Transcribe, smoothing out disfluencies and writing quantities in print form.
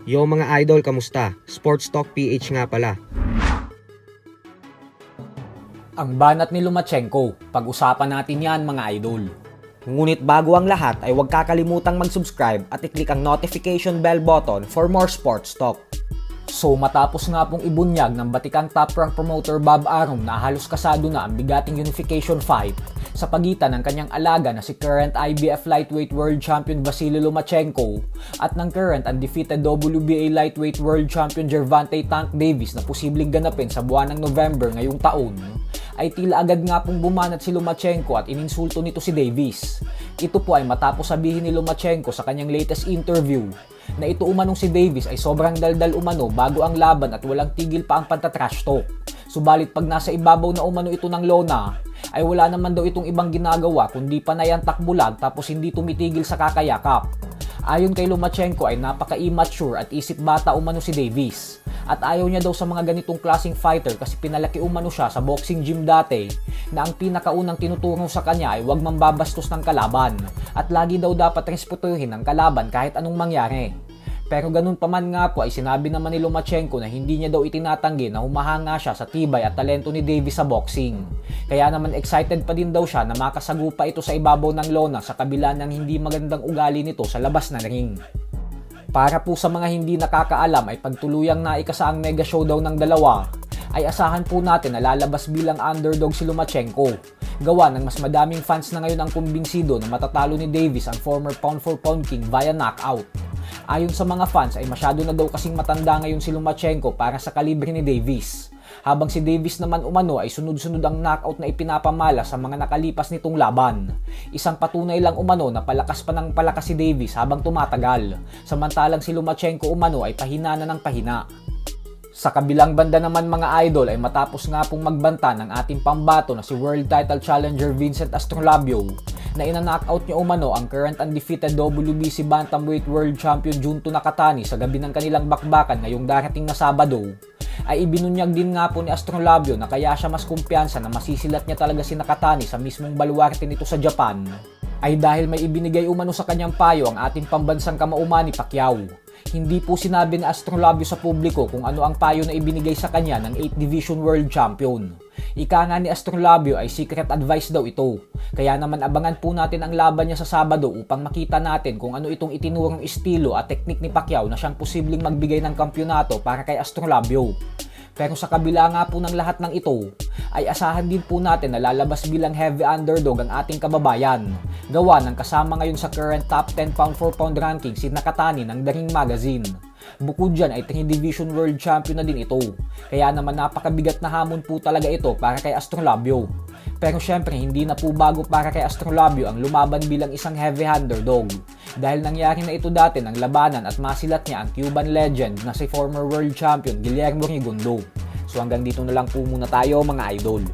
Yo mga idol, kamusta? Sports Talk PH nga pala. Ang banat ni Lomachenko, pag-usapan natin yan mga idol. Ngunit bago ang lahat ay huwag kakalimutang mag-subscribe at i-click ang notification bell button for more sports talk. So matapos nga pong ibunyag ng batikang top rank promoter Bob Arum na halos kasado na ang bigating unification fight sa pagitan ng kanyang alaga na si current IBF Lightweight World Champion Vasily Lomachenko at ng current undefeated WBA Lightweight World Champion Gervonta Tank Davis na posibleng ganapin sa buwan ng November ngayong taon, ay tila agad nga pong bumanat si Lomachenko at ininsulto nito si Davis. Ito po ay matapos sabihin ni Lomachenko sa kanyang latest interview na ito umanong si Davis ay sobrang daldal umano bago ang laban at walang tigil pa ang pantatrash talk. Subalit pag nasa ibabaw na umano ito ng lona, ay wala naman daw itong ibang ginagawa kundi panayan takbulag tapos hindi tumitigil sa kakayakap. Ayon kay Lomachenko ay napaka-immature at isip bata umano si Davis. At ayaw niya daw sa mga ganitong klaseng fighter kasi pinalaki umano siya sa boxing gym dati na ang pinakaunang tinuturo sa kanya ay huwag mambabastos ng kalaban at lagi daw dapat respetuhin ang kalaban kahit anong mangyari. Pero ganun pa man nga po ay sinabi naman ni Lomachenko na hindi niya daw itinatanggi na humahanga siya sa tibay at talento ni Davis sa boxing. Kaya naman excited pa din daw siya na makasagupa ito sa ibabaw ng lona sa kabila ng hindi magandang ugali nito sa labas ng ring. Para po sa mga hindi nakakaalam ay pagtuluyang naikasa ang mega showdown ng dalawa, ay asahan po natin na lalabas bilang underdog si Lomachenko. Gawa ng mas madaming fans na ngayon ang kumbinsido na matatalo ni Davis ang former pound for pound king via knockout. Ayon sa mga fans ay masyado na daw kasing matanda ngayon si Lomachenko para sa kalibre ni Davis. Habang si Davis naman umano ay sunod-sunod ang knockout na ipinapamala sa mga nakalipas nitong laban. Isang patunay lang umano na palakas pa ng palakas si Davis habang tumatagal. Samantalang si Lomachenko umano ay pahina na ng pahina. Sa kabilang banda naman mga idol ay matapos nga pong magbanta ng ating pambato na si World Title Challenger Vincent Astrolabio na ina-knockout niya umano ang current undefeated WBC Bantamweight World Champion Junto Nakatani sa gabi ng kanilang bakbakan ngayong darating na Sabado, ay ibinunyag din nga po ni Astrolabio na kaya siya mas kumpiyansa na masisilat niya talaga si Nakatani sa mismong baluarte nito sa Japan ay dahil may ibinigay umano sa kanyang payo ang ating pambansang kamauman ni Pacquiao. Hindi po sinabi ni Astrolabio sa publiko kung ano ang payo na ibinigay sa kanya ng 8th Division World Champion. Ika nga ni Astrolabio ay secret advice daw ito. Kaya naman abangan po natin ang laban niya sa Sabado upang makita natin kung ano itong itinurong estilo at teknik ni Pacquiao na siyang posibleng magbigay ng kampyonato para kay Astrolabio. Pero sa kabila nga po ng lahat ng ito, ay asahan din po natin na lalabas bilang heavy underdog ang ating kababayan. Gawa ng kasama ngayon sa current top 10 pound for pound ranking si Nakatani ng The Ring Magazine. Bukod dyan ay 3 Division World Champion na din ito. Kaya naman napakabigat na hamon po talaga ito para kay Astrolabio. Pero syempre hindi na po bago para kay Astrolabio ang lumaban bilang isang heavy underdog. Dahil nangyari na ito dati ng labanan at masilat niya ang Cuban legend na si former world champion Guillermo Rigondeaux. So hanggang dito na lang po muna tayo mga idol.